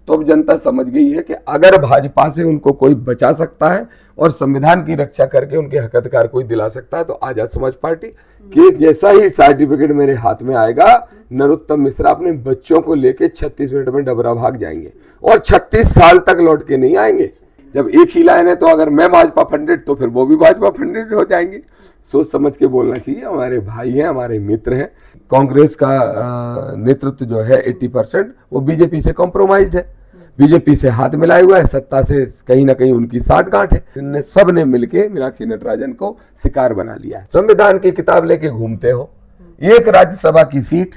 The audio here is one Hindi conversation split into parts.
तो अब जनता समझ गई है कि अगर भाजपा से उनको कोई बचा सकता है और संविधान की रक्षा करके उनके हक अधिकार कोई दिला सकता है तो आजाद समाज पार्टी कि जैसा ही सर्टिफिकेट मेरे हाथ में आएगा, नरोत्तम मिश्रा अपने बच्चों को लेके 36 मिनट में डबरा भाग जाएंगे और 36 साल तक लौट के नहीं आएंगे। जब एक ही लाइन है तो अगर मैं भाजपा फंडेड तो फिर वो भी भाजपा फंडेड हो जाएंगे। सोच समझ के बोलना चाहिए। हमारे भाई हैं, हमारे मित्र हैं। कांग्रेस का नेतृत्व जो है 80% वो बीजेपी से कॉम्प्रोमाइज्ड है, बीजेपी से हाथ मिलाए हुआ है, सत्ता से कहीं ना कहीं उनकी साठगांठ है। इनने सब ने मिलके मीनाक्षी नटराजन को शिकार बना लिया है। संविधान की किताब लेके घूमते हो, एक राज्यसभा की सीट,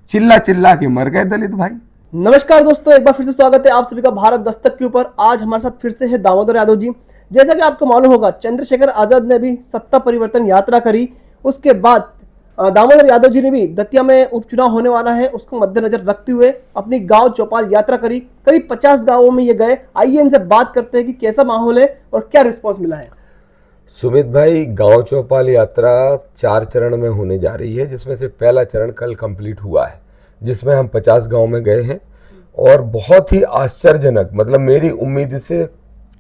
चिल्ला चिल्ला के मर गए दलित भाई। नमस्कार दोस्तों, एक बार फिर से स्वागत है आप सभी का भारत दस्तक के ऊपर। आज हमारे साथ फिर से है दामोदर यादव जी। जैसा कि आपको मालूम होगा, चंद्रशेखर आजाद ने भी सत्ता परिवर्तन यात्रा करी, उसके बाद दामोदर यादव जी ने भी दतिया में उपचुनाव होने वाला है, उसको मद्देनजर रखते हुए अपनी गांव चौपाल यात्रा करी। करीब 50 गांवों में ये गए। आइए इनसे बात करते हैं कि कैसा माहौल है और क्या रिस्पॉन्स मिला है। सुमित भाई, गांव चौपाल यात्रा 4 चरण में होने जा रही है, जिसमें से पहला चरण कल कंप्लीट हुआ है, जिसमें हम 50 गांव में गए हैं और बहुत ही आश्चर्यजनक, मतलब मेरी उम्मीद से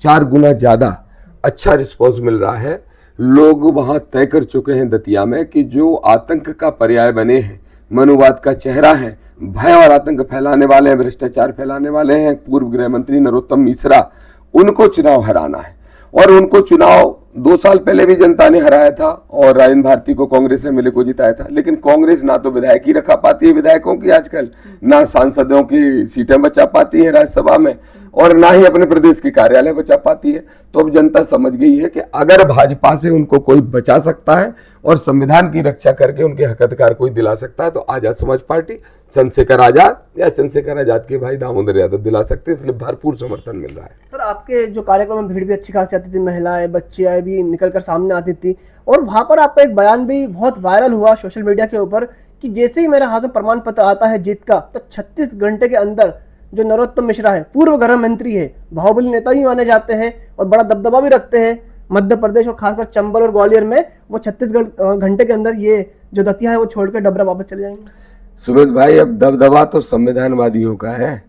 4 गुना ज़्यादा अच्छा रिस्पॉन्स मिल रहा है। लोग वहाँ तय कर चुके हैं दतिया में कि जो आतंक का पर्याय बने हैं, मनुवाद का चेहरा है, भय और आतंक फैलाने वाले हैं, भ्रष्टाचार फैलाने वाले हैं, पूर्व गृह मंत्री नरोत्तम मिश्रा, उनको चुनाव हराना है। और उनको चुनाव 2 साल पहले भी जनता ने हराया था और राजेंद्र भारती को कांग्रेस ने मिले को जिताया था। लेकिन कांग्रेस ना तो विधायक ही रखा पाती है विधायकों की आजकल, ना सांसदों की सीटें बचा पाती है राज्यसभा में, और ना ही अपने प्रदेश के कार्यालय बचा पाती है। तो अब जनता समझ गई है कि अगर भाजपा से उनको कोई बचा सकता है और संविधान की रक्षा करके उनके हक अधिकार कोई दिला सकता है तो आजाद समाज पार्टी, चंद्रशेखर आजाद या चंद्रशेखर आजाद के भाई दामोदर यादव दिला सकते हैं। इसलिए भरपूर समर्थन मिल रहा है। सर, आपके जो कार्यक्रम में भीड़ भी अच्छी खासी आती थी, महिलाएं बच्चियां भी निकल कर सामने आती थी, और वहां पर आपका एक बयान भी बहुत वायरल हुआ सोशल मीडिया के ऊपर कि जैसे ही मेरे हाथ में प्रमाण पत्र आता है जीत का, तो 36 घंटे के अंदर जो नरोत्तम मिश्रा है, पूर्व गृह मंत्री है, बाहुबली नेता भी माने जाते हैं और बड़ा दबदबा भी रखते हैं मध्य प्रदेश और खासकर चंबल और ग्वालियर में, वो 36 घंटे के अंदर ये जो दतिया है वो छोड़कर डबरा वापस चले जाएंगे। सुमित भाई, अब दबदबा तो संविधानवादियों का है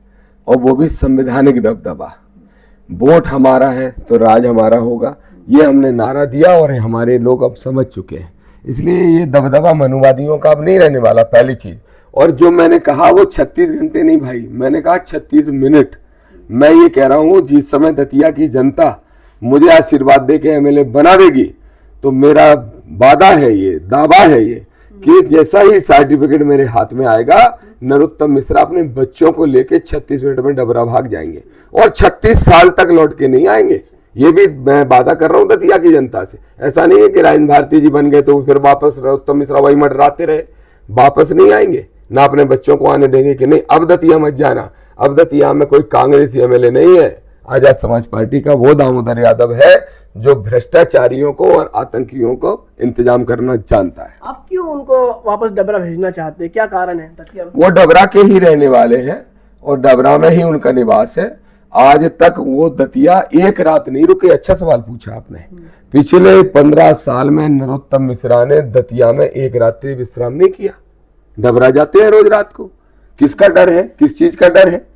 और वो भी संवैधानिक दबदबा। वोट हमारा है तो राज हमारा होगा, ये हमने नारा दिया और हमारे लोग अब समझ चुके हैं। इसलिए ये दबदबा मनुवादियों का अब नहीं रहने वाला, पहली चीज। और जो मैंने कहा वो 36 घंटे नहीं भाई, मैंने कहा 36 मिनट। मैं ये कह रहा हूँ जिस समय दतिया की जनता मुझे आशीर्वाद दे के एमएलए बना देगी तो मेरा वादा है, ये दावा है ये, कि जैसा ही सर्टिफिकेट मेरे हाथ में आएगा, नरोत्तम मिश्रा अपने बच्चों को लेके 36 मिनट में डबरा भाग जाएंगे और 36 साल तक लौट के नहीं आएंगे। ये भी मैं वादा कर रहा हूँ दतिया की जनता से। ऐसा नहीं है कि राजेंद्र भारती जी बन गए तो फिर वापस नरोत्तम मिश्रा वही मंडराते रहे, वापस नहीं आएंगे, ना अपने बच्चों को आने देंगे कि नहीं अब दतिया मत जाना। अब दतिया में कोई कांग्रेसी एमएलए नहीं है, आजाद समाज पार्टी का वो दामोदर यादव है जो भ्रष्टाचारियों को और आतंकियों को इंतजाम करना जानता है। आप क्यों उनको वापस डबरा भेजना चाहते हैं, क्या कारण है? वो डबरा के ही रहने वाले हैं और डबरा में ही उनका निवास है। आज तक वो दतिया एक रात नहीं रुके। अच्छा सवाल पूछा आपने। पिछले 15 साल में नरोत्तम मिश्रा ने दतिया में एक रात्रि विश्राम नहीं किया। डबरा जाते हैं रोज रात को। किसका डर है, किस चीज का डर है?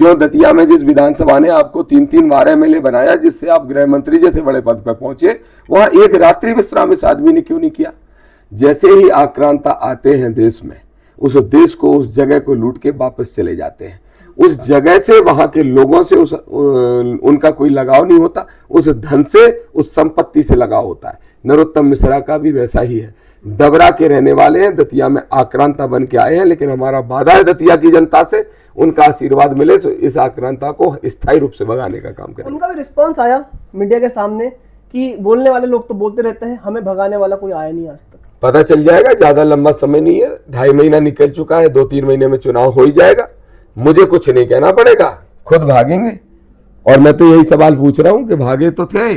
क्यों दतिया में जिस विधानसभा ने आपको 3-3 बार एमएलए बनाया, जिससे आप गृह मंत्री जैसे बड़े पद पर पहुंचे, वहां एक रात्रि विश्राम इस आदमी ने क्यों नहीं किया? जैसे ही आक्रांता आते हैं देश में, उस देश को, उस जगह को लूट के वापस चले जाते हैं। उस जगह से, वहां के लोगों से उनका कोई लगाव नहीं होता, उस धन से, उस संपत्ति से लगाव होता है। नरोत्तम मिश्रा का भी वैसा ही है। डबरा के रहने वाले हैं, दतिया में आक्रांता बन के आए हैं, लेकिन हमारा वादा है दतिया की जनता से, उनका आशीर्वाद मिले तो इस आक्रांता को स्थायी रूप से भगाने का काम करें। उनका भी रिस्पांस आया मीडिया के सामने कि बोलने वाले लोग तो बोलते रहते हैं, हमें भगाने वाला कोई आया नहीं आज तक। पता चल जाएगा, ज्यादा लंबा समय नहीं है, 2.5 महीना निकल चुका है, 2-3 महीने में चुनाव हो ही जाएगा। मुझे कुछ नहीं कहना पड़ेगा, खुद भागेंगे। और मैं तो यही सवाल पूछ रहा हूं कि भागे तो थे।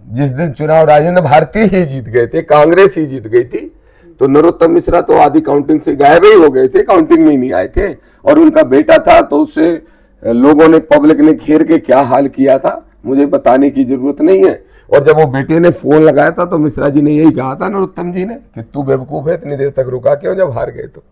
जिस दिन चुनाव राजेंद्र भारती ही जीत गए थे, कांग्रेस ही जीत गई थी, तो नरोत्तम मिश्रा तो आधी काउंटिंग से गायब ही हो गए थे, काउंटिंग में ही नहीं आए थे। और उनका बेटा था तो उससे लोगों ने, पब्लिक ने घेर के क्या हाल किया था मुझे बताने की जरूरत नहीं है। और जब वो बेटे ने फोन लगाया था तो मिश्रा जी ने यही कहा था, नरोत्तम जी ने, कि तू बेवकूफ है, इतनी देर तक रुका क्यों जब हार गए तो।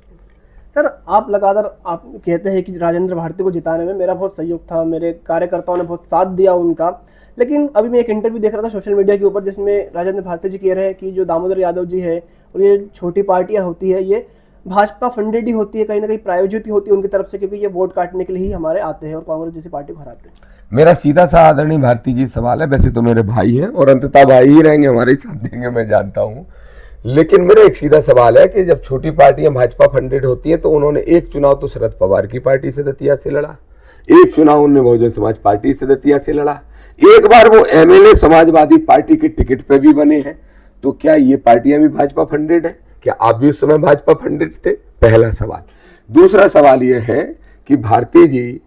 सर आप लगातार आप कहते हैं कि राजेंद्र भारती को जिताने में मेरा बहुत सहयोग था, मेरे कार्यकर्ताओं ने बहुत साथ दिया उनका, लेकिन अभी मैं एक इंटरव्यू देख रहा था सोशल मीडिया के ऊपर जिसमें राजेंद्र भारती जी कह रहे हैं कि जो दामोदर यादव जी है और ये छोटी पार्टियां होती है ये भाजपा फंडेड ही होती है, कहीं ना कहीं प्रायोजित ही होती है उनकी तरफ से, क्योंकि ये वोट काटने के लिए ही हमारे आते हैं और कांग्रेस जैसी पार्टी को हराते हैं। मेरा सीधा सा आदरणीय भारती जी सवाल है, वैसे तो मेरे भाई हैं और अंततः भाई ही रहेंगे, हमारे ही साथ देंगे, मैं जानता हूं, लेकिन मेरा एक सीधा सवाल है कि जब छोटी पार्टियां भाजपा फंडेड होती है तो उन्होंने एक चुनाव तो शरद पवार की पार्टी से दतिया से लड़ा, एक चुनाव उन्होंने बहुजन समाज पार्टी से दतिया से लड़ा, एक बार वो एमएलए समाजवादी पार्टी के टिकट पे भी बने हैं। तो क्या ये पार्टियां भी भाजपा फंडेड है? क्या आप भी उस समय भाजपा फंडेड थे? पहला सवाल। दूसरा सवाल यह है कि भारती जी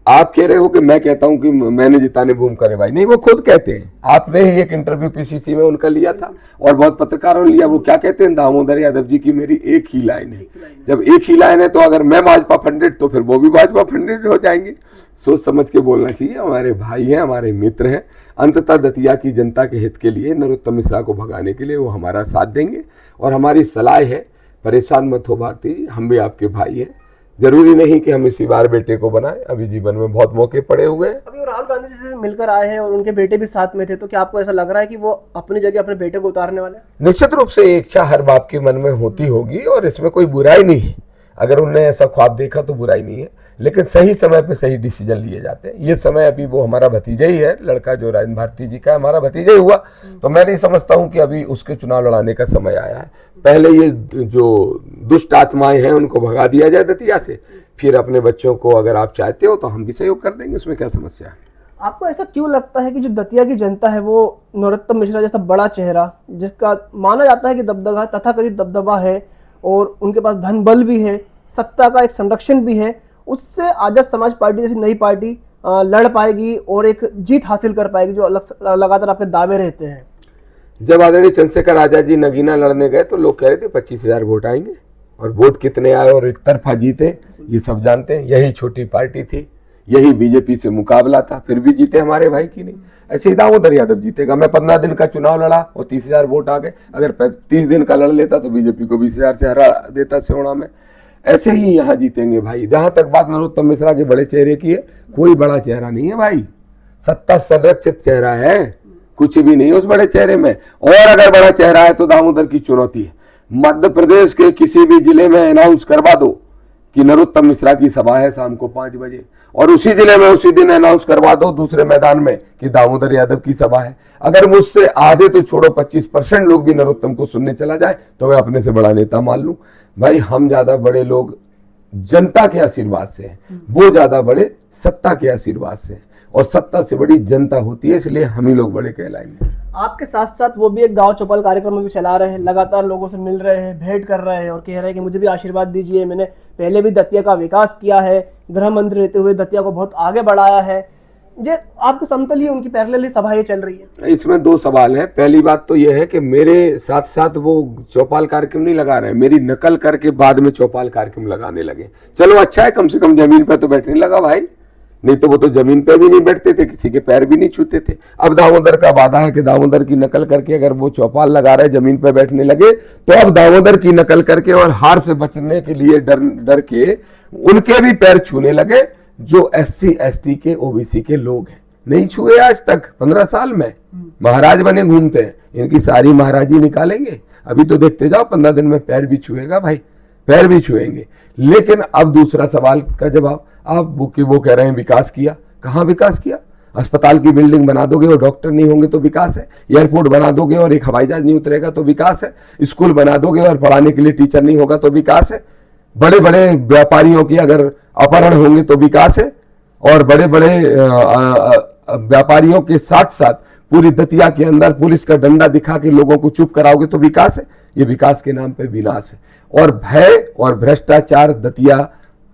आप कह रहे हो कि मैं कहता हूं कि मैंने जिताने बूम करे भाई, नहीं, वो खुद कहते हैं। आपने ही एक इंटरव्यू पीसीसी में उनका लिया था और बहुत पत्रकारों ने लिया, वो क्या कहते हैं, दामोदर यादव जी की मेरी एक ही लाइन है। जब एक ही लाइन है तो अगर मैं भाजपा फंडेड तो फिर वो भी भाजपा फंडेड हो जाएंगे। सोच समझ के बोलना चाहिए, हमारे भाई हैं, हमारे मित्र हैं। अंततः दतिया की जनता के हित के लिए, नरोत्तम मिश्रा को भगाने के लिए वो हमारा साथ देंगे और हमारी सलाह है, परेशान मत हो भारती, हम भी आपके भाई हैं। जरूरी नहीं कि हम इसी बार बेटे को बनाएं, अभी जीवन में बहुत मौके पड़े हुए हैं। अभी वो राहुल गांधी जी से मिलकर आए हैं और उनके बेटे भी साथ में थे, तो क्या आपको ऐसा लग रहा है कि वो अपनी जगह अपने बेटे को उतारने वाले हैं? निश्चित रूप से इच्छा हर बाप के मन में होती होगी और इसमें कोई बुराई नहीं है। अगर उन्होंने ऐसा ख्वाब देखा तो बुराई नहीं है, लेकिन सही समय पे सही डिसीजन लिए जाते हैं। ये समय अभी वो हमारा भतीजा ही है, लड़का जो राजेंद्र भारती जी का हमारा भतीजा ही हुआ, तो मैं नहीं समझता हूं कि अभी उसके चुनाव लड़ाने का समय आया है। पहले ये जो दुष्ट आत्माएं हैं उनको भगा दिया जाए दतिया से, फिर अपने बच्चों को अगर आप चाहते हो तो हम भी सहयोग कर देंगे, उसमें क्या समस्या है। आपको ऐसा क्यों लगता है कि जो दतिया की जनता है वो नरोत्तम मिश्रा जैसा बड़ा चेहरा, जिसका माना जाता है कि दबदबा तथाकथित दबदबा है और उनके पास धन बल भी है, सत्ता का एक संरक्षण भी है, उससे आजाद समाज पार्टी जैसी नई पार्टी लड़ पाएगी और एक जीत हासिल कर पाएगी, जो लगातार आपके दावे रहते हैं? जब आदरणीय चंद्रशेखर आजाद जी नगीना लड़ने गए तो लोग कह रहे थे 25,000 वोट आएंगे, और वोट कितने आए और एक तरफा जीते ये सब जानते हैं। यही छोटी पार्टी थी, यही बीजेपी से मुकाबला था, फिर भी जीते हमारे भाई की नहीं। ऐसे ही दामोदर यादव जीतेगा। मैं 15 दिन का चुनाव लड़ा और 30,000 वोट आ गए, अगर 30 दिन का लड़ लेता तो बीजेपी को 20,000 से हरा देता सिहोड़ा में। ऐसे ही यहाँ जीतेंगे भाई। जहां तक बात नरोत्तम मिश्रा के बड़े चेहरे की है, कोई बड़ा चेहरा नहीं है भाई, सत्ता संरक्षित चेहरा है, कुछ भी नहीं है उस बड़े चेहरे में। और अगर बड़ा चेहरा है तो दामोदर की चुनौती है, मध्य प्रदेश के किसी भी जिले में अनाउंस करवा दो कि नरोत्तम मिश्रा की सभा है शाम को 5 बजे, और उसी जिले में उसी दिन अनाउंस करवा दो दूसरे मैदान में कि दामोदर यादव की सभा है। अगर मुझसे आधे तो छोड़ो 25% लोग भी नरोत्तम को सुनने चला जाए तो मैं अपने से बड़ा नेता मान लूं। भाई हम ज्यादा बड़े लोग जनता के आशीर्वाद से हैं, वो ज्यादा बड़े सत्ता के आशीर्वाद से हैं, और सत्ता से बड़ी जनता होती है, इसलिए हम ही लोग बड़े कहलाएंगे। आपके साथ साथ वो भी एक गांव चौपाल कार्यक्रम भी चला रहे हैं, लगातार लोगों से मिल रहे हैं, भेंट कर रहे हैं और कह रहे हैं कि मुझे भी आशीर्वाद दीजिए, मैंने पहले भी दतिया का विकास किया है, गृह मंत्री रहते हुए दतिया को बहुत आगे बढ़ाया है। जे आपके समतल ही उनकी पैरेलल सभाएं चल रही है। इसमें 2 सवाल है। पहली बात तो यह है कि मेरे साथ साथ वो चौपाल कार्यक्रम नहीं लगा रहे हैं, मेरी नकल करके बाद में चौपाल कार्यक्रम लगाने लगे। चलो अच्छा है, कम से कम जमीन पे तो बैठने लगा भाई, नहीं तो वो तो जमीन पे भी नहीं बैठते थे, किसी के पैर भी नहीं छूते थे। अब दामोदर का वादा है कि दामोदर की नकल करके अगर वो चौपाल लगा रहे जमीन पे बैठने लगे तो अब दामोदर की नकल करके और हार से बचने के लिए डर के उनके भी पैर छूने लगे, जो SC ST के OBC के लोग हैं। नहीं छुए आज तक, 15 साल में महाराज बने घूमते हैं, इनकी सारी महाराजी निकालेंगे। अभी तो देखते जाओ 15 दिन में पैर भी छुएगा भाई, पैर भी छुएंगे। लेकिन अब दूसरा सवाल का जवाब, आप वो कह रहे हैं विकास किया, कहाँ विकास किया? अस्पताल की बिल्डिंग बना दोगे और डॉक्टर नहीं होंगे तो विकास है, एयरपोर्ट बना दोगे और एक हवाई जहाज नहीं उतरेगा तो विकास है, स्कूल बना दोगे और पढ़ाने के लिए टीचर नहीं होगा तो विकास है, बड़े बड़े व्यापारियों की अगर अपहरण होंगे तो विकास है, और बड़े बड़े व्यापारियों के साथ साथ पूरी दतिया के अंदर पुलिस का डंडा दिखा के लोगों को चुप कराओगे तो विकास है। ये विकास के नाम पे विनाश है, और भय और भ्रष्टाचार दतिया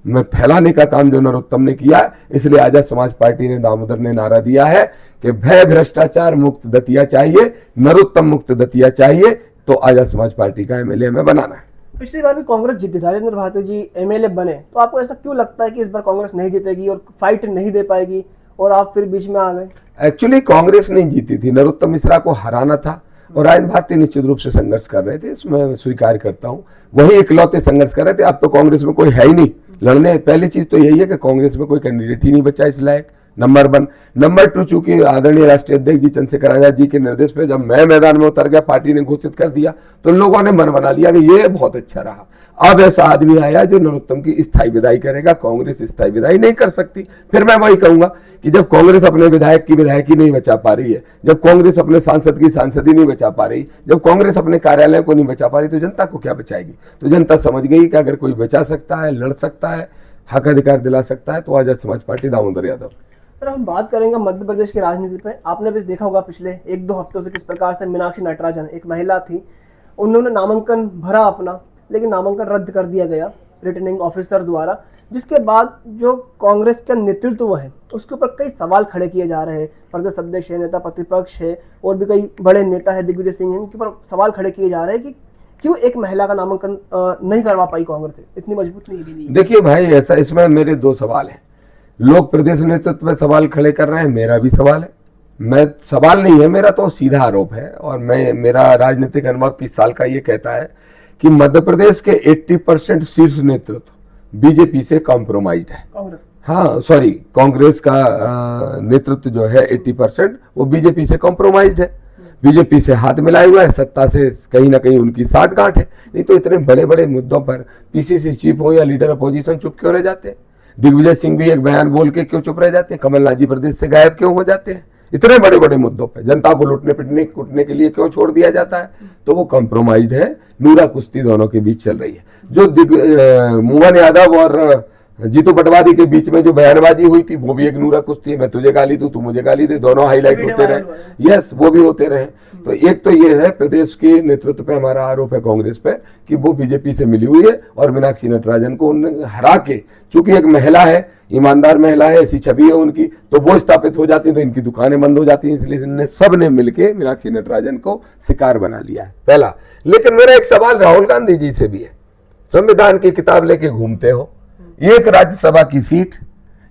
में फैलाने का काम जो नरोत्तम ने किया है, इसलिए आजाद समाज पार्टी ने, दामोदर ने नारा दिया है कि भय भ्रष्टाचार मुक्त दतिया चाहिए, नरोत्तम मुक्त दतिया चाहिए, तो आजाद समाज पार्टी का MLA हमें बनाना है। पिछली बार भी कांग्रेस जीती, राजेंद्र भारती जी MLA बने, तो आपको ऐसा क्यों लगता है कि इस बार कांग्रेस नहीं जीतेगी और फाइट नहीं दे पाएगी और आप फिर बीच में आ गए? एक्चुअली कांग्रेस नहीं जीती थी, नरोत्तम मिश्रा को हराना था। और राजन भारती निश्चित रूप से संघर्ष कर रहे थे, इसमें स्वीकार करता हूँ। वही इकलौते संघर्ष कर रहे थे। अब तो कांग्रेस में कोई है ही नहीं लड़ने। पहली चीज तो यही है कि कांग्रेस में कोई कैंडिडेट ही नहीं बचा इस लायक, नंबर 1। नंबर 2, चूंकि आदरणीय राष्ट्रीय अध्यक्ष जी चंद्रशेखर आजाद जी के निर्देश पे जब मैं मैदान में उतर गया, पार्टी ने घोषित कर दिया, तो लोगों ने मन बना लिया कि ये बहुत अच्छा रहा। अब ऐसा आदमी आया जो नरोत्तम की स्थायी विदाई करेगा, कांग्रेस स्थायी विदाई नहीं कर सकती। फिर मैं वही कहूंगा कि जब कांग्रेस अपने विधायक की विधायकी नहीं बचा पा रही है, जब कांग्रेस अपने सांसद की सांसदी नहीं बचा पा रही, जब कांग्रेस अपने कार्यालय को नहीं बचा पा रही, तो जनता को क्या बचाएगी। तो जनता समझ गई कि अगर कोई बचा सकता है, लड़ सकता है, हक अधिकार दिला सकता है, तो आजाद समाज पार्टी दामोदर यादव। सर हम बात करेंगे मध्य प्रदेश की राजनीति पे। आपने भी देखा होगा पिछले 1-2 हफ्तों से किस प्रकार से मीनाक्षी नटराजन, एक महिला थी, उन्होंने नामांकन भरा अपना, लेकिन नामांकन रद्द कर दिया गया रिटर्निंग ऑफिसर द्वारा, जिसके बाद जो कांग्रेस का नेतृत्व है उसके ऊपर कई सवाल खड़े किए जा रहे हैं। प्रदेश अध्यक्ष है, नेता प्रतिपक्ष है, और भी कई बड़े नेता है, दिग्विजय सिंह, इनके ऊपर सवाल खड़े किए जा रहे हैं कि क्यों एक महिला का नामांकन नहीं करवा पाई कांग्रेस, इतनी मजबूत नहीं है। देखिए भाई, ऐसा इसमें मेरे 2 सवाल हैं। लोग प्रदेश नेतृत्व में सवाल खड़े कर रहे हैं, मेरा भी सवाल है। मैं सवाल नहीं है मेरा, तो सीधा आरोप है। और मेरा राजनीतिक अनुभव 30 साल का ये कहता है कि मध्य प्रदेश के 80% शीर्ष नेतृत्व बीजेपी से कॉम्प्रोमाइज्ड है। हाँ सॉरी, कांग्रेस का नेतृत्व जो है 80% वो बीजेपी से कॉम्प्रोमाइज्ड है, बीजेपी से हाथ मिलाए हुआ है, सत्ता से कहीं ना कहीं उनकी साठगांठ है। नहीं तो इतने बड़े बड़े मुद्दों पर पीसीसी चीफ हो या लीडर अपोजिशन चुप क्यों रह जाते हैं? दिग्विजय सिंह भी एक बयान बोल के क्यों चुप रह जाते हैं? कमलनाथ जी प्रदेश से गायब क्यों हो जाते हैं? इतने बड़े बड़े मुद्दों पे जनता को लूटने पिटने कूटने के लिए क्यों छोड़ दिया जाता है? तो वो कॉम्प्रोमाइज है, नूरा कुश्ती दोनों के बीच चल रही है। जो मोहन यादव और जीतू पटवारी के बीच में जो बयानबाजी हुई थी, वो भी एक नूरा कुश्ती है। मैं तुझे गाली दूं, तू मुझे गाली दे, दोनों हाईलाइट होते रहे। यस, वो भी होते रहे। तो एक तो ये है प्रदेश के नेतृत्व पे हमारा आरोप है कांग्रेस पे कि वो बीजेपी से मिली हुई है, और मीनाक्षी नटराजन को उन्होंने हरा के, चूंकि एक महिला है, ईमानदार महिला है, ऐसी छवि है उनकी, तो वो स्थापित हो जाती है, तो इनकी दुकानें बंद हो जाती हैं। इसलिए इन्होंने सब ने मिलकर मीनाक्षी नटराजन को शिकार बना लिया है, पहला। लेकिन मेरा एक सवाल राहुल गांधी जी से भी है। संविधान की किताब लेके घूमते हो, एक राज्यसभा की सीट,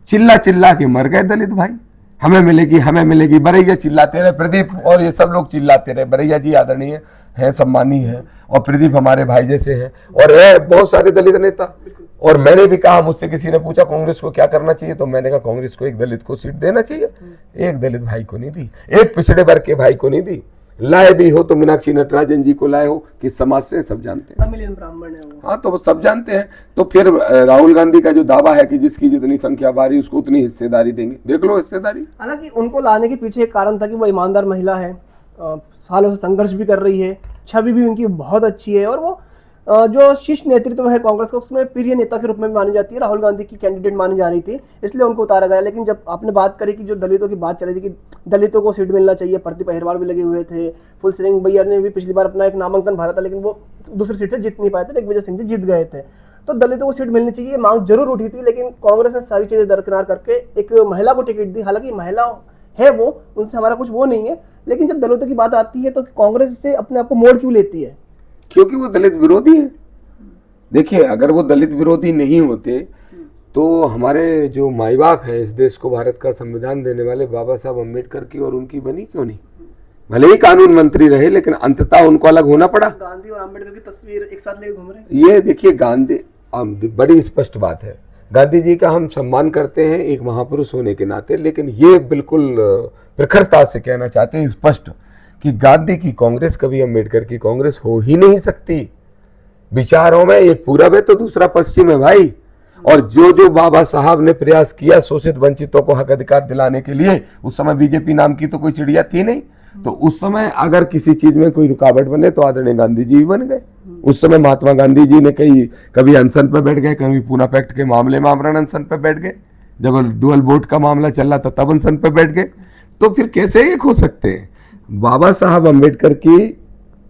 चिल्ला चिल्ला के मर गए दलित भाई, हमें मिलेगी हमें मिलेगी। बरैया चिल्लाते रहे, प्रदीप और ये सब लोग चिल्लाते रहे। बरैया जी आदरणीय है, सम्मानीय है, और प्रदीप हमारे भाई जैसे हैं, और है बहुत सारे दलित नेता। और मैंने भी कहा, मुझसे किसी ने पूछा कांग्रेस को क्या करना चाहिए, तो मैंने कहा कांग्रेस को एक दलित को सीट देना चाहिए। एक दलित भाई को नहीं दी, एक पिछड़े वर्ग के भाई को नहीं दी। लाए भी हो तो मीनाक्षी नटराजन जी को लाए हो, किस समाज से, सब जानते हैं, तमिलियन ब्राह्मण है वो। हाँ, तो वो सब जानते हैं। तो फिर राहुल गांधी का जो दावा है कि जिसकी जितनी संख्या बारी उसको उतनी हिस्सेदारी देंगे, देख लो हिस्सेदारी। हालांकि उनको लाने के पीछे एक कारण था कि वो ईमानदार महिला है, सालों से संघर्ष भी कर रही है, छवि भी उनकी बहुत अच्छी है, और वो जो शीर्ष नेतृत्व है कांग्रेस का उसमें प्रिय नेता के रूप में मानी जाती है। राहुल गांधी की कैंडिडेट मानी जा रही थी, इसलिए उनको उतारा गया। लेकिन जब आपने बात करी कि जो दलितों की बात चल रही थी कि दलितों को सीट मिलना चाहिए, प्रतिभा अहिरवार भी लगे हुए थे, फुलसिंह भैया ने भी पिछली बार अपना एक नामांकन भरा था, लेकिन वो दूसरी सीट से जीत नहीं पाए थे, दिग्विजय सिंह जी जीत गए थे। तो दलितों को सीट मिलनी चाहिए, मांग जरूर उठी थी, लेकिन कांग्रेस ने सारी चीजें दरकिनार करके एक महिला को टिकट दी। हालांकि महिला है वो, उनसे हमारा कुछ वो नहीं है, लेकिन जब दलितों की बात आती है तो कांग्रेस से अपने आप को मोड़ क्यों लेती है? क्योंकि वो दलित विरोधी है। देखिए, अगर वो दलित विरोधी नहीं होते तो हमारे जो माई बाप है इस देश को, भारत का संविधान देने वाले बाबा साहब अम्बेडकर की और उनकी बनी क्यों नहीं? भले ही कानून मंत्री रहे, लेकिन अंततः उनको अलग होना पड़ा। गांधी और अम्बेडकर की तस्वीर एक साथ लेके घूम रहे हैं। ये देखिए, गांधी, बड़ी स्पष्ट बात है, गांधी जी का हम सम्मान करते हैं एक महापुरुष होने के नाते, लेकिन ये बिल्कुल प्रखरता से कहना चाहते हैं स्पष्ट कि गांधी की कांग्रेस कभी अम्बेडकर की कांग्रेस हो ही नहीं सकती। विचारों में एक पूरब है तो दूसरा पश्चिम है भाई। और जो जो बाबा साहब ने प्रयास किया शोषित वंचितों को हक अधिकार दिलाने के लिए, उस समय बीजेपी नाम की तो कोई चिड़िया थी नहीं। तो उस समय अगर किसी चीज में कोई रुकावट बने तो आदरणीय गांधी जी भी बन गए। उस समय महात्मा गांधी जी ने कभी अनशन पर बैठ गए, कभी पूना पैक्ट के मामले में आमरण अनशन पर बैठ गए, जब डुअल वोट का मामला चल रहा था तब अनशन पर बैठ गए। तो फिर कैसे एक हो सकते हैं? बाबा साहब अम्बेडकर की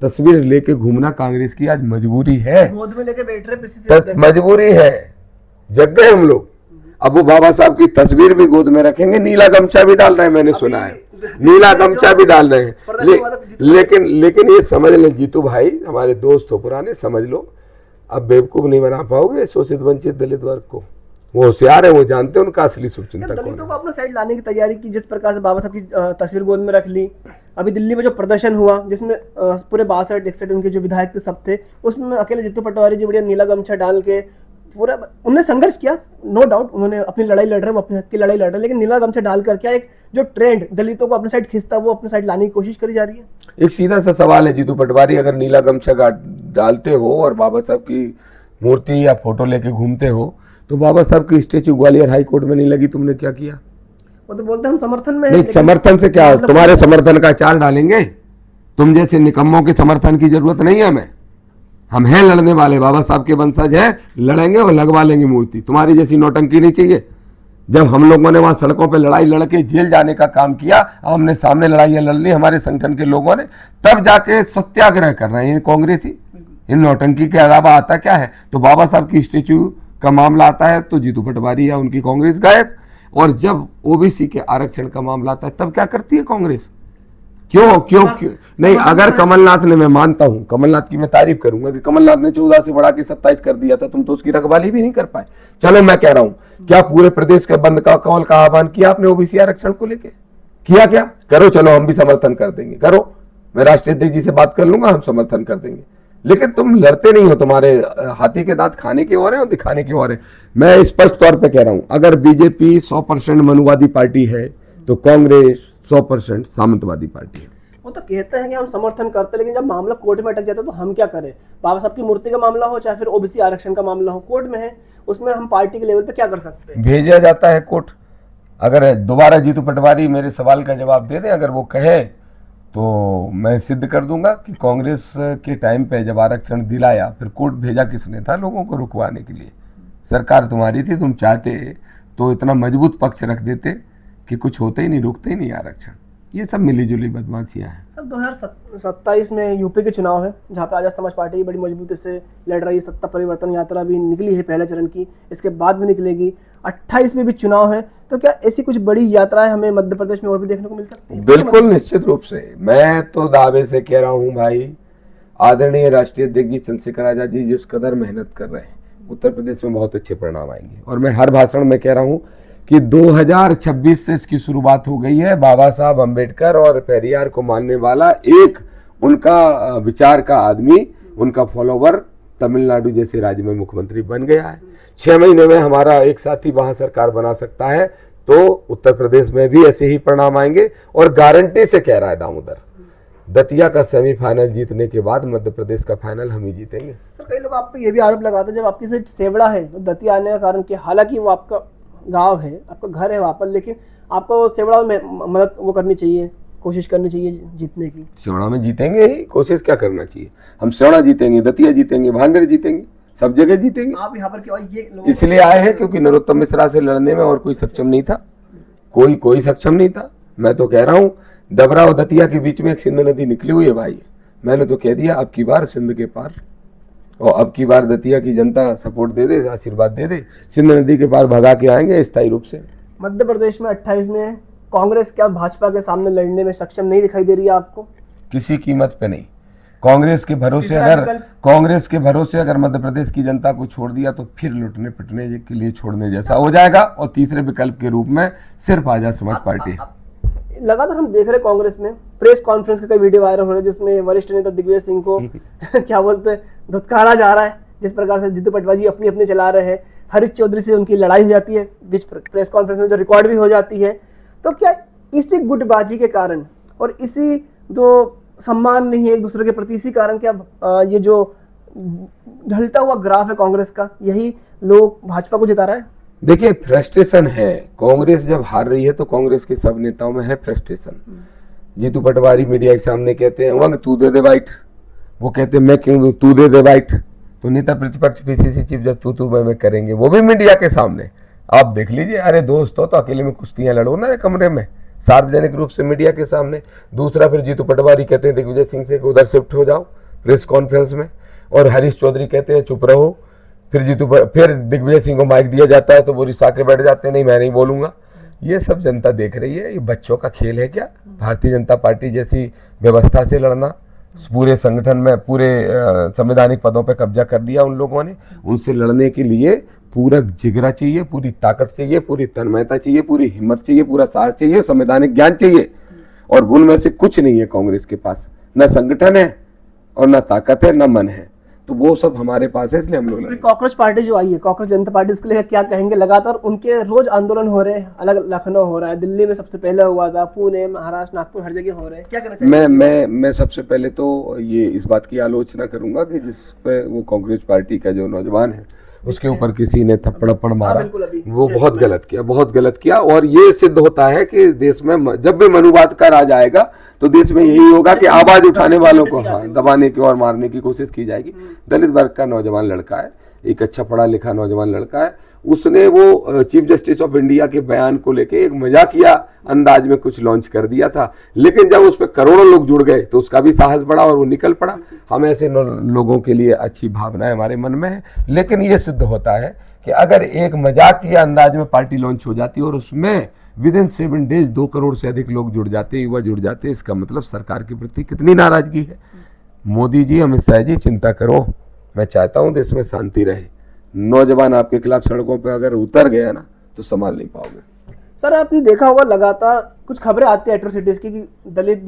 तस्वीर लेके घूमना कांग्रेस की आज मजबूरी है, गोद में लेके बैठ रहे, मजबूरी है, जग गए हम लोग। अब वो बाबा साहब की तस्वीर भी गोद में रखेंगे, नीला गमछा भी डाल रहे हैं, मैंने सुना है, नीला गमछा भी डाल रहे हैं। लेकिन ये समझ लें जीतू भाई, हमारे दोस्त हो पुराने, समझ लो, अब बेवकूफ नहीं बना पाओगे शोषित वंचित दलित वर्ग को। वो होशियार है, वो जानते हैं उनका असली शुभचिंतक कौन दलितों है। को अपने साइड लाने की तैयारी की, जिस प्रकार से बाबा साहब की तस्वीर गोद में रख ली। अभी दिल्ली में जो प्रदर्शन हुआ जिसमें पूरे 62-61 उनके जो विधायक थे सब थे, उसमें अकेले जीतू पटवारी जी बढ़िया नीला गमछा डाल के पूरा उन्होंने संघर्ष किया, नो डाउट उन्होंने अपनी लड़ाई लड़ रहे हैं, वो अपने हक की लड़ाई लड़ रहे हैं, लेकिन नीला गमछा डाल कर क्या एक जो ट्रेंड दलितों को अपने साइड खींचता वो अपने साइड लाने की कोशिश करी जा रही है। एक सीधा सा सवाल है, जीतू पटवारी अगर नीला गमछा डालते हो और बाबा साहब की मूर्ति या फोटो लेके घूमते हो, तो बाबा साहब की स्टेच्यू ग्वालियर हाई कोर्ट में नहीं लगी, तुमने क्या किया? वो तो बोलते हैं हम समर्थन में नहीं, हैं, समर्थन से क्या, मतलब तुम्हारे समर्थन का चार डालेंगे? तुम जैसे निकम्मों के समर्थन की जरूरत नहीं है हमें। हम हैं लड़ने वाले, बाबा साहब के वंशज हैं, लड़ेंगे और लगवा लेंगे मूर्ति। तुम्हारी जैसी नौटंकी नहीं चाहिए। जब हम लोगों ने वहां सड़कों पे लड़ाई लड़के जेल जाने का काम किया, आमने सामने लड़ाइयां लड़ ली हमारे संगठन के लोगों ने, तब जाके सत्याग्रह कर रहे हैं इन कांग्रेसी। इन नौटंकी के अलावा आता क्या है? तो बाबा साहब की स्टेच्यू का मामला आता है तो जीतू पटवारी या उनकी कांग्रेस गायब, और जब ओबीसी के आरक्षण का मामला आता है तब क्या करती है कांग्रेस? क्यों नहीं? अगर कमलनाथ ने, मैं मानता हूं कमलनाथ की मैं तारीफ करूंगा कि कमलनाथ ने 14 से बढ़ा के 27 कर दिया था, तुम तो उसकी रखवाली भी नहीं कर पाए। चलो मैं कह रहा हूं, क्या पूरे प्रदेश के बंद का कॉल का आह्वान किया आपने ओबीसी आरक्षण को लेके? किया क्या? करो, चलो हम भी समर्थन कर देंगे, करो, मैं राष्ट्रीय अध्यक्ष जी से बात कर लूंगा, हम समर्थन कर देंगे। लेकिन तुम लड़ते नहीं हो, तुम्हारे हाथी के दांत खाने के और है और दिखाने के और है। मैं स्पष्ट तौर पे कह रहा हूं, अगर बीजेपी 100% मनुवादी पार्टी है तो कांग्रेस 100% सामंतवादी पार्टी है। वो तो कहते हैं कि हम समर्थन करते हैं, लेकिन जब मामला कोर्ट में अटक जाता है तो हम क्या करें? बाबा साहब की मूर्ति का मामला हो चाहे फिर ओबीसी आरक्षण का मामला हो, कोर्ट में है, उसमें हम पार्टी के लेवल पे क्या कर सकते हैं? भेजा जाता है कोर्ट। अगर दोबारा जीतू पटवारी मेरे सवाल का जवाब दे दे, अगर वो कहे तो मैं सिद्ध कर दूंगा कि कांग्रेस के टाइम पे जब आरक्षण दिलाया, फिर कोर्ट भेजा किसने था? लोगों को रुकवाने के लिए। सरकार तुम्हारी थी, तुम चाहते तो इतना मजबूत पक्ष रख देते कि कुछ होते ही नहीं, रुकते ही नहीं आरक्षण। ये सब मिलीजुली बदमाशियां हैं। सर 2027 में यूपी के चुनाव है, जहाँ पे आजाद समाज पार्टी बड़ी मजबूती से लड़ रही है। सत्ता परिवर्तन यात्रा भी निकली है पहले चरण की, इसके बाद भी निकलेगी। 28 में भी चुनाव है, तो क्या ऐसी कुछ बड़ी यात्राएं हमें मध्य प्रदेश में और भी देखने को मिल सकती है? बिल्कुल, निश्चित रूप से। मैं तो दावे से कह रहा हूं भाई, आदरणीय राष्ट्रीय अध्यक्ष जी चंद्रशेखर आजाद जी जिस कदर मेहनत कर रहे हैं, उत्तर प्रदेश में बहुत अच्छे परिणाम आएंगे। और मैं हर भाषण में कह रहा हूं कि 2026 से इसकी शुरुआत हो गई है। बाबा साहब अम्बेडकर और पेरियार को मानने वाला एक उनका विचार का आदमी, उनका फॉलोवर तमिलनाडु जैसे राज्य में मुख्यमंत्री बन गया है। 6 महीने में हमारा एक साथी वहां सरकार बना सकता है, तो उत्तर प्रदेश में भी ऐसे ही परिणाम आएंगे। और गारंटी से कह रहा है दामोदर, दतिया का सेमीफाइनल जीतने के बाद मध्य प्रदेश का फाइनल हम ही जीतेंगे। तो कई लोग आप पे ये भी आरोप लगाते हैं, जब आपकी सीट सेवड़ा है तो दतिया आने का कारण क्या? हालांकि वो आपका गांव है, आपका घर है वहाँ पर, लेकिन आपको सेवड़ा में मदद वो करनी चाहिए, कोशिश करनी चाहिए जीतने की। सेवड़ा में जीतेंगे ही, कोशिश क्या करना चाहिए? हम सेवड़ा जीतेंगे, दतिया जीतेंगे, भांडेर जीतेंगे, सब जगह जीतेंगे। आप यहाँ पर क्यों ये लोग? इसलिए आए हैं क्योंकि नरोत्तम मिश्रा से लड़ने में और कोई सक्षम नहीं था, कोई सक्षम नहीं था। मैं तो कह रहा हूँ, डबरा और दतिया के बीच में एक सिंध नदी निकली हुई है भाई। मैंने तो कह दिया अब की बार सिंध के पार, और अब की बार दतिया की जनता सपोर्ट दे दे, आशीर्वाद दे दे, सिंध नदी के पार भगा के आएंगे स्थायी रूप से। मध्य प्रदेश में 28 में कांग्रेस क्या भाजपा के सामने लड़ने में सक्षम नहीं दिखाई दे रही है आपको? किसी कीमत पे नहीं। कांग्रेस के भरोसे अगर मध्य प्रदेश की जनता को छोड़ दिया तो फिर लुटने पिटने के लिए छोड़ने जैसा हो जाएगा। और तीसरे विकल्प के रूप में सिर्फ आजाद समाज पार्टी है। लगातार हम देख रहे कांग्रेस में प्रेस कॉन्फ्रेंस के कई वीडियो वायरल हो रहे हैं, जिसमें वरिष्ठ नेता दिग्विजय सिंह को क्या बोलते हैं, धुतकारा जा रहा है। जिस प्रकार से जीतू पटवारी अपनी अपनी चला रहे हैं, हरीश चौधरी से उनकी लड़ाई हो जाती है बीच प्रेस कॉन्फ्रेंस में, जो रिकॉर्ड भी हो जाती है। तो क्या इसी गुटबाजी के कारण और इसी जो सम्मान नहीं है एक दूसरे के प्रति, इसी कारण क्या ये जो ढलता हुआ ग्राफ है कांग्रेस का, यही लोग भाजपा को जिता रहा है? देखिए, फ्रस्ट्रेशन है। कांग्रेस जब हार रही है तो कांग्रेस के सब नेताओं में है फ्रस्ट्रेशन। जीतू पटवारी मीडिया के सामने कहते हैं वंग तू दे दे वाइट, वो कहते हैं मैं क्यों दूं, तू दे दे वाइट। तो नेता प्रतिपक्ष पीसीसी चीफ जब तू मैं करेंगे, वो भी मीडिया के सामने, आप देख लीजिए। अरे दोस्त हो तो अकेले में कुश्तियां लड़ो ना कमरे में, सार्वजनिक रूप से मीडिया के सामने। दूसरा, फिर जीतू पटवारी कहते हैं दिग्विजय सिंह से उधर शिफ्ट हो जाओ प्रेस कॉन्फ्रेंस में, और हरीश चौधरी कहते हैं चुप रहो। फिर दिग्विजय सिंह को माइक दिया जाता है तो वो रिसा के बैठ जाते हैं, नहीं मैं नहीं बोलूंगा। ये सब जनता देख रही है। ये बच्चों का खेल है क्या? भारतीय जनता पार्टी जैसी व्यवस्था से लड़ना, पूरे संगठन में पूरे संवैधानिक पदों पर कब्जा कर लिया उन लोगों ने, उनसे लड़ने के लिए पूरा जिगरा चाहिए, पूरी ताकत चाहिए, पूरी तन्मयता चाहिए, पूरी हिम्मत चाहिए, पूरा साहस चाहिए, संवैधानिक ज्ञान चाहिए। और उनमें से कुछ नहीं है कांग्रेस के पास, न संगठन है और न ताकत है, न मन है। तो वो सब हमारे पास है, इसलिए हम लोग कॉकरोच पार्टी जो आई है, कॉकरोच जनता पार्टी, उसके लिए क्या कहेंगे? लगातार उनके रोज आंदोलन हो रहे हैं, अलग लखनऊ हो रहा है, दिल्ली में सबसे पहले हुआ था, पुणे, महाराष्ट्र, नागपुर, हर जगह हो रहे हैं। क्या करना चाहिए? मैं सबसे पहले तो ये इस बात की आलोचना करूंगा कि जिस पे वो कांग्रेस पार्टी का जो नौजवान है उसके ऊपर किसी ने थप्पड़ मारा, वो बहुत गलत किया, बहुत गलत किया। और ये सिद्ध होता है कि देश में जब भी मनुवाद का राज आएगा तो देश में यही होगा कि आवाज उठाने वालों को दबाने की और मारने की कोशिश की जाएगी। दलित वर्ग का नौजवान लड़का है, एक अच्छा पढ़ा लिखा नौजवान लड़का है, उसने वो चीफ जस्टिस ऑफ इंडिया के बयान को लेके एक मजाकिया अंदाज में कुछ लॉन्च कर दिया था, लेकिन जब उस पर करोड़ों लोग जुड़ गए तो उसका भी साहस बढ़ा और वो निकल पड़ा। हम ऐसे लोगों के लिए अच्छी भावनाएं हमारे मन में है, लेकिन ये सिद्ध होता है कि अगर एक मजाकिया अंदाज में पार्टी लॉन्च हो जाती है और उसमें विद इन 7 डेज 2 करोड़ से अधिक लोग जुड़ जाते, युवा जुड़ जाते, इसका मतलब सरकार के प्रति कितनी नाराजगी है। मोदी जी, अमित शाह जी, चिंता करो। मैं चाहता हूं देश में शांति रहे। नौजवान आपके खिलाफ सड़कों पर अगर उतर गया ना तो संभाल नहीं पाओगे। सर, आपने देखा होगा लगातार कुछ खबरें आती है एट्रोसिटीज की, कि दलित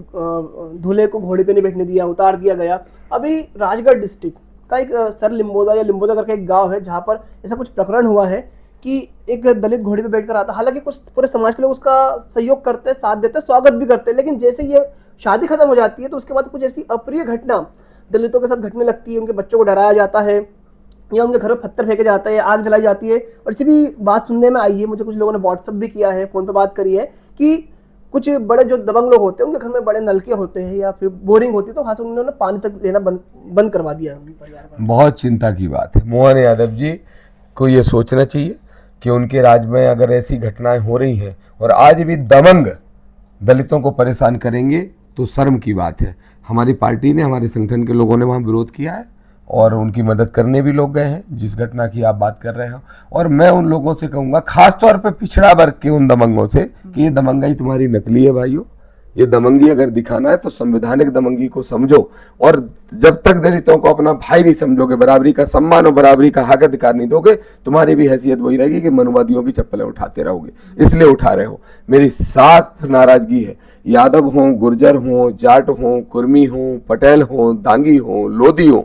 दूल्हे को घोड़े पे नहीं बैठने दिया, उतार दिया गया। अभी राजगढ़ डिस्ट्रिक्ट का एक सर लिम्बोदा या लिम्बोदा करके एक गांव है, जहां पर ऐसा कुछ प्रकरण हुआ है कि एक दलित घोड़े पे बैठकर आता। हालांकि कुछ पूरे समाज के लोग उसका सहयोग करते, साथ देते, स्वागत भी करते, लेकिन जैसे ये शादी खत्म हो जाती है तो उसके बाद कुछ ऐसी अप्रिय घटना दलितों के साथ घटने लगती है। उनके बच्चों को डराया जाता है या उनके घर में पत्थर फेंके जाता है, आग जलाई जाती है। और इसी भी बात सुनने में आई है, मुझे कुछ लोगों ने व्हाट्सअप भी किया है, फोन पे बात करी है, कि कुछ बड़े जो दबंग लोग होते हैं उनके घर में बड़े नलके होते हैं या फिर बोरिंग होती है, तो वहां से उन्होंने पानी तक लेना बंद करवा दिया। बहुत चिंता की बात है। मोहन यादव जी को ये सोचना चाहिए कि उनके राज्य में अगर ऐसी घटनाएं हो रही हैं और आज भी दबंग दलितों को परेशान करेंगे तो शर्म की बात है। हमारी पार्टी ने, हमारे संगठन के लोगों ने वहाँ विरोध किया है और उनकी मदद करने भी लोग गए हैं, जिस घटना की आप बात कर रहे हो। और मैं उन लोगों से कहूँगा, खास तौर पे पिछड़ा वर्ग के उन दबंगों से, कि ये दबंगाई तुम्हारी नकली है भाइयों। ये दबंगी अगर दिखाना है तो संवैधानिक दबंगी को समझो। और जब तक दलितों को अपना भाई नहीं समझोगे, बराबरी का सम्मान और बराबरी का हक अधिकार नहीं दोगे, तुम्हारी भी हैसियत वही रहेगी कि मनुवादियों की चप्पलें उठाते रहोगे। इसलिए उठा रहे हो। मेरी साफ नाराजगी है। यादव हों, गुर्जर हों, जाट हों, कुर्मी हों, पटेल हों, दांगी हों, लोधी हों,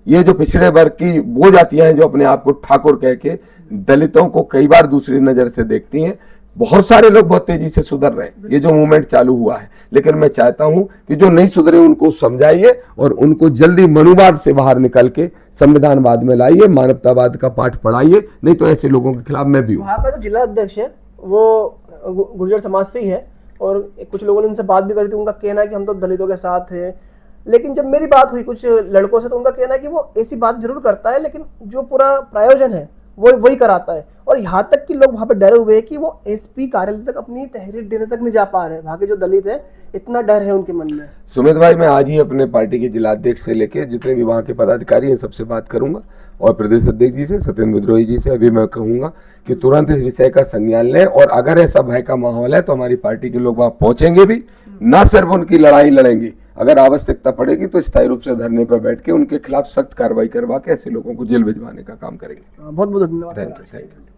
ये जो पिछड़े वर्ग की वो जातियां हैं जो अपने आप को ठाकुर कह के दलितों को कई बार दूसरी नजर से देखती हैं, बहुत सारे लोग बहुत तेजी से सुधर रहे हैं। ये जो मूवमेंट चालू हुआ है, लेकिन मैं चाहता हूं कि जो नहीं सुधरे उनको समझाइए और उनको जल्दी मनुवाद से बाहर निकल के संविधानवाद में लाइए, मानवतावाद का पाठ पढ़ाइए, नहीं तो ऐसे लोगों के खिलाफ मैं भी हूँ। वहाँ का जो जिला अध्यक्ष है वो गुर्जर समाज से ही है और कुछ लोगों ने उनसे बात भी करी थी। उनका कहना है कि हम तो दलितों के साथ हैं, लेकिन जब मेरी बात हुई कुछ लड़कों से तो उनका कहना है कि वो ऐसी बात जरूर करता है, लेकिन जो पूरा प्रायोजन है वो वही कराता है। और यहाँ तक कि लोग वहाँ पे डरे हुए हैं कि वो एसपी कार्यालय तक अपनी तहरीर देने तक नहीं जा पा रहे। वहाँ के जो दलित है, इतना डर है उनके मन में। सुमित भाई, मैं आज ही अपने पार्टी के जिलाध्यक्ष से लेके जितने भी वहाँ के पदाधिकारी हैं सबसे बात करूंगा और प्रदेश अध्यक्ष जी से, सत्येंद्र विद्रोही जी से अभी मैं कहूंगा कि तुरंत इस विषय का संज्ञान लें। और अगर ऐसा भय का माहौल है तो हमारी पार्टी के लोग वहाँ पहुंचेंगे भी, न सिर्फ उनकी लड़ाई लड़ेंगे, अगर आवश्यकता पड़ेगी तो स्थायी रूप से धरने पर बैठ के उनके खिलाफ सख्त कार्रवाई करवा के ऐसे लोगों को जेल भिजवाने का काम करेंगे। बहुत बहुत धन्यवाद। Thank you.